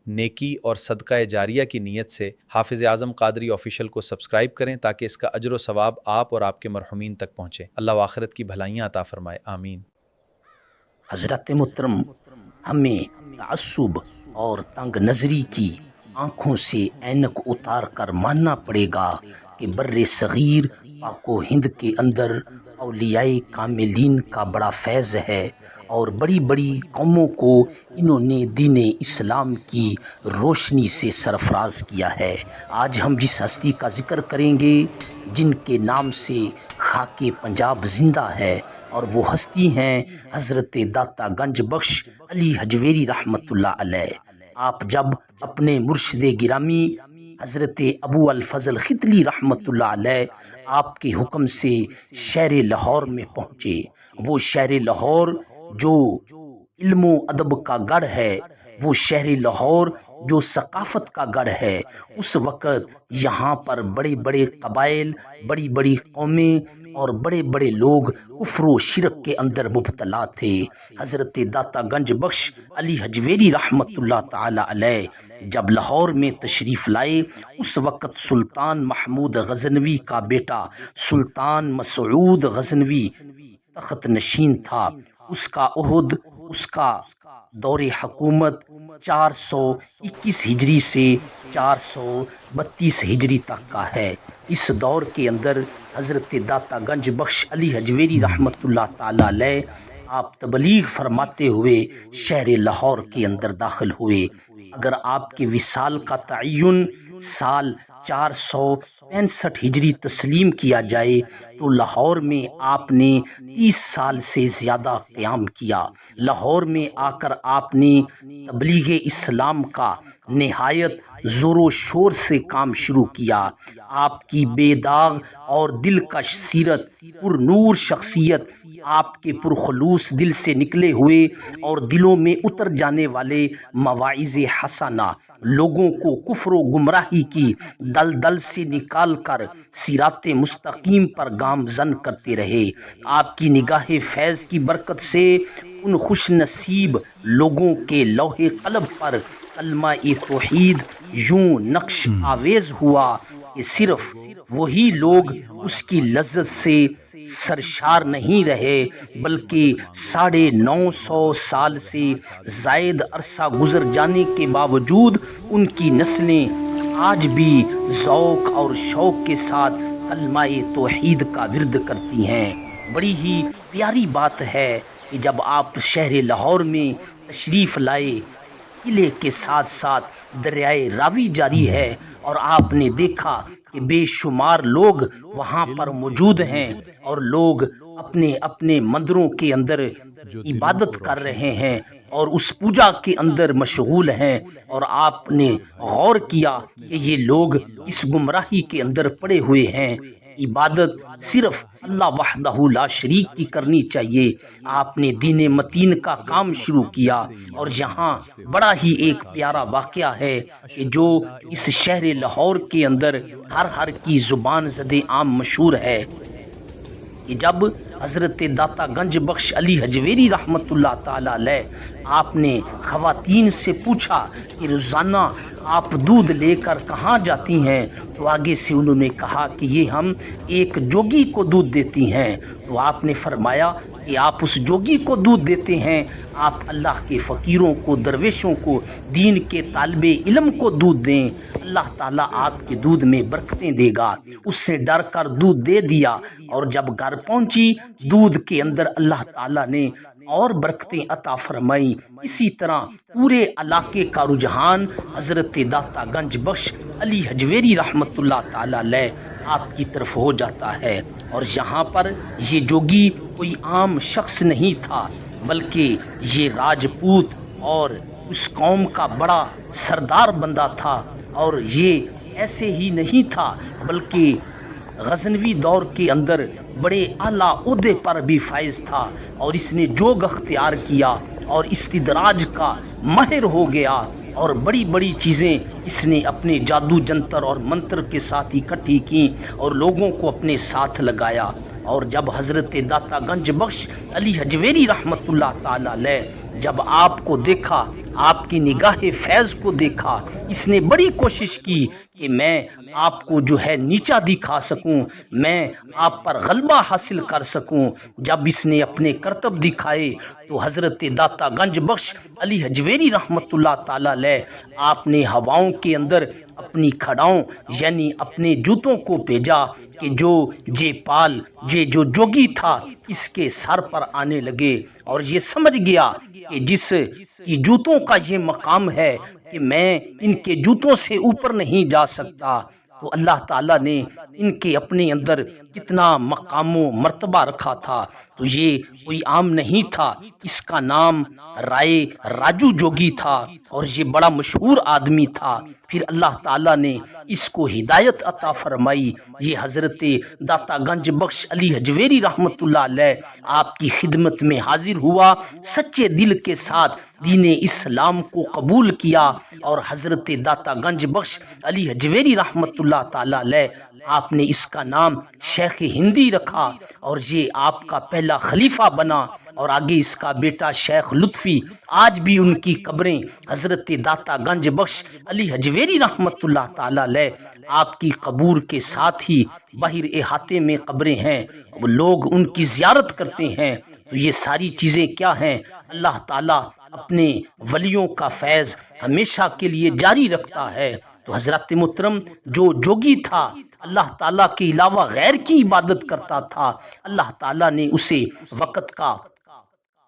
نیکی اور صدقہ جاریہ کی نیت سے حافظ اعظم قادری آفیشیل کو سبسکرائب کریں تاکہ اس کا اجر و ثواب آپ اور آپ کے مرحومین تک پہنچے۔ اللہ آخرت کی بھلائیاں عطا فرمائے، آمین۔ حضرت محترم، ہمیں تعصب اور تنگ نظری کی آنکھوں سے اینک اتار کر ماننا پڑے گا کہ بر صغیر پاک و ہند کے اندر اولیاء کاملین کا بڑا فیض ہے، اور بڑی بڑی قوموں کو انہوں نے دین اسلام کی روشنی سے سرفراز کیا ہے۔ آج ہم جس ہستی کا ذکر کریں گے، جن کے نام سے خاک پنجاب زندہ ہے، اور وہ ہستی ہیں حضرت داتا گنج بخش علی حجویری رحمۃ اللہ علیہ۔ آپ جب اپنے مرشد گرامی حضرت ابو الفضل ختلی رحمۃ اللہ علیہ آپ کے حکم سے شہر لاہور میں پہنچے، وہ شہر لاہور جو علم و ادب کا گڑھ ہے، وہ شہر لاہور جو ثقافت کا گڑھ ہے، اس وقت یہاں پر بڑے بڑے قبائل، بڑی بڑی قومیں اور بڑے بڑے لوگ کفر و شرک کے اندر مبتلا تھے۔ حضرت داتا گنج بخش علی حجویری رحمۃ اللہ تعالی علیہ جب لاہور میں تشریف لائے، اس وقت سلطان محمود غزنوی کا بیٹا سلطان مسعود غزنوی تخت نشین تھا۔ اس کا عہد، اس کا دور حکومت 421 ہجری سے 432 ہجری تک کا ہے۔ اس دور کے اندر حضرت داتا گنج بخش علی حجویری رحمۃ اللہ تعالی علیہ آپ تبلیغ فرماتے ہوئے شہر لاہور کے اندر داخل ہوئے۔ اگر آپ کے وصال کا تعین سال 465 ہجری تسلیم کیا جائے تو لاہور میں آپ نے 30 سال سے زیادہ قیام کیا۔ لاہور میں آ کر آپ نے تبلیغ اسلام کا نہایت زور و شور سے کام شروع کیا۔ آپ کی بے داغ اور دلکش سیرت، پر نور شخصیت، آپ کے پرخلوص دل سے نکلے ہوئے اور دلوں میں اتر جانے والے مواعظ حسنہ لوگوں کو کفر و گمراہی کی دلدل سے نکال کر صراط مستقیم پر گامزن کرتے رہے۔ آپ کی نگاہ فیض کی برکت سے ان خوش نصیب لوگوں کے لوح قلب پر کلمہ توحید یوں نقش آویز ہوا کہ صرف وہی لوگ اس کی لذت سے سرشار نہیں رہے، بلکہ 950 سال سے زائد عرصہ گزر جانے کے باوجود ان کی نسلیں آج بھی ذوق اور شوق کے ساتھ کلمہ توحید کا ورد کرتی ہیں۔ بڑی ہی پیاری بات ہے کہ جب آپ شہر لاہور میں تشریف لائے، قلعے کے ساتھ ساتھ دریائے راوی جاری ہے، اور آپ نے دیکھا کہ بے شمار لوگ وہاں پر موجود ہیں، اور لوگ اپنے اپنے مندروں کے اندر عبادت کر رہے ہیں اور اس پوجا کے اندر مشغول ہیں، اور آپ نے غور کیا کہ یہ لوگ اس گمراہی کے اندر پڑے ہوئے ہیں۔ عبادت صرف اللہ وحدہ لا شریک کی کرنی چاہیے۔ آپ نے دین متین کا کام شروع کیا، اور یہاں بڑا ہی ایک پیارا واقعہ ہے کہ جو اس شہر لاہور کے اندر ہر کی زبان زد عام مشہور ہے کہ جب حضرت داتا گنج بخش علی حجویری رحمۃ اللہ تعالی علیہ آپ نے خواتین سے پوچھا کہ روزانہ آپ دودھ لے کر کہاں جاتی ہیں، تو آگے سے انہوں نے کہا کہ یہ ہم ایک جوگی کو دودھ دیتی ہیں۔ تو آپ نے فرمایا کہ آپ اس جوگی کو دودھ دیتے ہیں، آپ اللہ کے فقیروں کو، درویشوں کو، دین کے طالب علم کو دودھ دیں، اللہ تعالیٰ آپ کے دودھ میں برکتیں دے گا۔ اس سے ڈر کر دودھ دے دیا، اور جب گھر پہنچی دودھ کے اندر اللہ تعالیٰ نے اور برکتیں عطا فرمائیں۔ اسی طرح پورے علاقے کا رجحان حضرت داتا گنج بخش علی حجویری رحمۃ اللہ تعالی علیہ آپ کی طرف ہو جاتا ہے، اور یہاں پر یہ جوگی کوئی عام شخص نہیں تھا، بلکہ یہ راجپوت اور اس قوم کا بڑا سردار بندہ تھا، اور یہ ایسے ہی نہیں تھا بلکہ غزنوی دور کے اندر بڑے اعلیٰ عہدے پر بھی فائز تھا، اور اس نے جوگ اختیار کیا اور استدراج کا ماہر ہو گیا، اور بڑی بڑی چیزیں اس نے اپنے جادو جنتر اور منتر کے ساتھ اکٹھی کی اور لوگوں کو اپنے ساتھ لگایا۔ اور جب حضرت داتا گنج بخش علی حجویری رحمۃ اللہ تعالی علیہ جب آپ کو دیکھا آپ کی نگاہ فیض کو دیکھا، اس نے بڑی کوشش کی کہ میں آپ کو جو ہے نیچا دکھا سکوں، میں آپ پر غلبہ حاصل کر سکوں۔ جب اس نے اپنے کرتب دکھائے تو حضرت داتا گنج بخش علی حجویری رحمت اللہ تعالی علیہ آپ نے ہواؤں کے اندر اپنی کھڑاؤں یعنی اپنے جوتوں کو بھیجا کہ جو جے پال یہ جو جوگی تھا اس کے سر پر آنے لگے، اور یہ سمجھ گیا کہ جس کی جوتوں کا یہ مقام ہے کہ میں ان کے جوتوں سے اوپر نہیں جا سکتا، تو اللہ تعالیٰ نے ان کے اپنے اندر کتنا مقام و مرتبہ رکھا تھا۔ تو یہ کوئی عام نہیں تھا، اس کا نام رائے راجو جوگی تھا اور یہ بڑا مشہور آدمی تھا۔ پھر اللہ تعالیٰ نے اس کو ہدایت عطا فرمائی، یہ حضرت داتا گنج بخش علی حجویری رحمت اللہ علیہ آپ کی خدمت میں حاضر ہوا، سچے دل کے ساتھ دین اسلام کو قبول کیا، اور حضرت داتا گنج بخش علی حجویری رحمت اللہ تعالی علیہ آپ نے اس کا نام شیخ ہندی رکھا، اور یہ آپ کا پہلا خلیفہ بنا، اور آگے اس کا بیٹا شیخ لطفی، آج بھی ان کی قبریں حضرت داتا گنج بخش علی حجویری رحمت اللہ تعالی علیہ آپ کی قبور کے ساتھ ہی باہر احاطے میں قبریں ہیں، لوگ ان کی زیارت کرتے ہیں۔ تو یہ ساری چیزیں کیا ہیں؟ اللہ تعالیٰ اپنے ولیوں کا فیض ہمیشہ کے لیے جاری رکھتا ہے۔ تو حضرت محترم جو جوگی تھا اللہ تعالیٰ کے علاوہ غیر کی عبادت کرتا تھا، اللہ تعالیٰ نے اسے وقت کا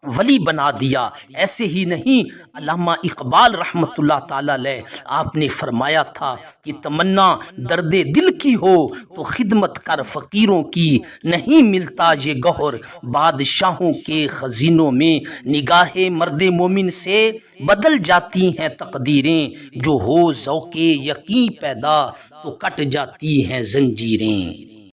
ولی بنا دیا۔ ایسے ہی نہیں، علامہ اقبال رحمت اللہ تعالی علیہ آپ نے فرمایا تھا کہ تمنا درد دل کی ہو تو خدمت کر فقیروں کی، نہیں ملتا یہ گوہر بادشاہوں کے خزینوں میں، نگاہ مرد مومن سے بدل جاتی ہیں تقدیریں، جو ہو ذوق یقین پیدا تو کٹ جاتی ہیں زنجیریں۔